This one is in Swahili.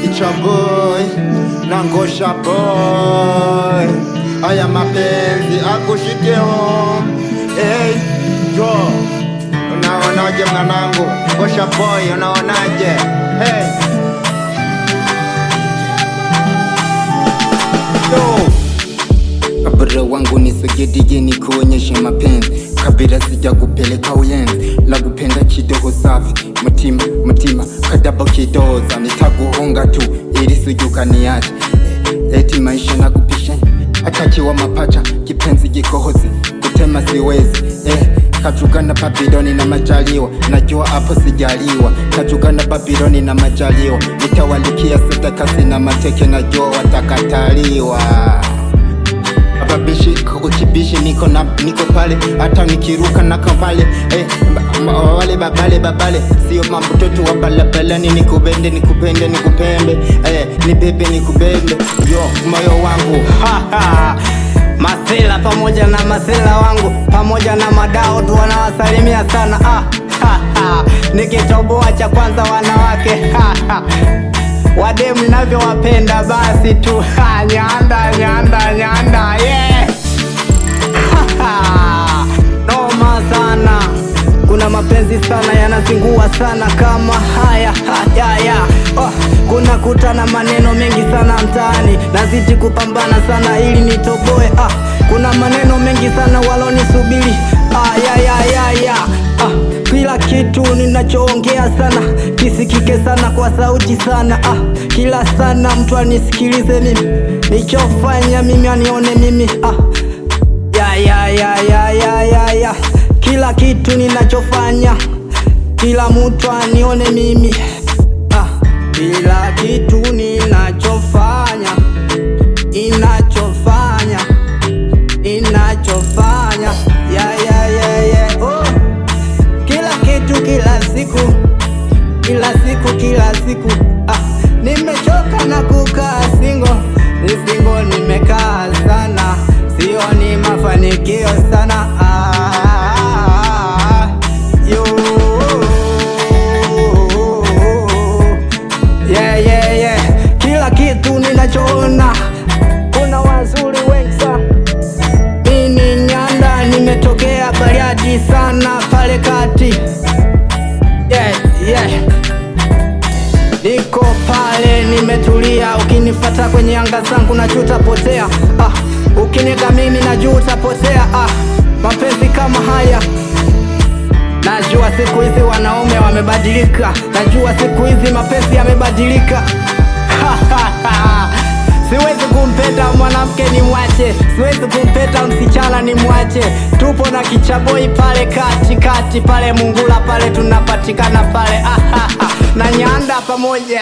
Icha boy na Ngosha boy, haya mapenzi akushike home. Hey, jo, unaonaje mwanangu? Ngosha boy, unaonaje? Hey, kabla wangu nisogedije nikuonyeshe mapenzi, kabla sija kupeleka uyenzi, la kupenda kidogo safi, mutima kadaba kidoza, nitakuhonga tu ili sujuka niache. Eti maisha na kupisha atakiwa mapacha, kipenzi gikohozi kutema siwezi. Kachugana Babiloni na majaliwa, najua hapo sijaliwa. Kachugana Babiloni na majaliwa, nitawalikia sadaka na mateke, najua watakataliwa. Babishi kukibishi niko pale, hata nikiruka na kambale. Wale babale sio mambo toto wa balabala, ni nikupende nibebe nikubebe yo moyo wangu. Masela pamoja na masela wangu pamoja na madao tu wanawasalimia sana. Nikitoboa cha kwanza wanawake wademu navyo wapenda basi tu nyanda yeah. Noma sana, kuna mapenzi sana yanazingua sana kama haya kuna kutana maneno mengi sana mtaani, nazidi kupambana sana ili nitoboe. Kuna maneno mengi sana walonisubiri kila kitu ninachoongea sana kisikike sana kwa sauti sana. Kila sana mtu anisikilize mimi, nichofanya mimi anione mimi. Kila kitu ninachofanya kila mtu anione mimi. Kila kitu ninachofanya kila siku nimechoka na kukaa singo nimekaa sana, sioni mafanikio sana. Kila kitu ninachoona kuna wazuri wengi sana. Mimi Nyanda nimetokea Bariadi sana pale kati. Niko pale nimetulia, ukinifata kwenye anga zangu najua utapotea. Ukiniga mimi najua utapotea. Mapenzi kama haya, najua siku hizi wanaume wamebadilika, najua siku hizi mapenzi yamebadilika. Siwezi kumpenda mwanamke ni mwache, siwezi kumpenda msichana ni mwache. Tupo na Kichaboi pale kati pale Mungula pale tunapatikana pale na Nyanda pamoja.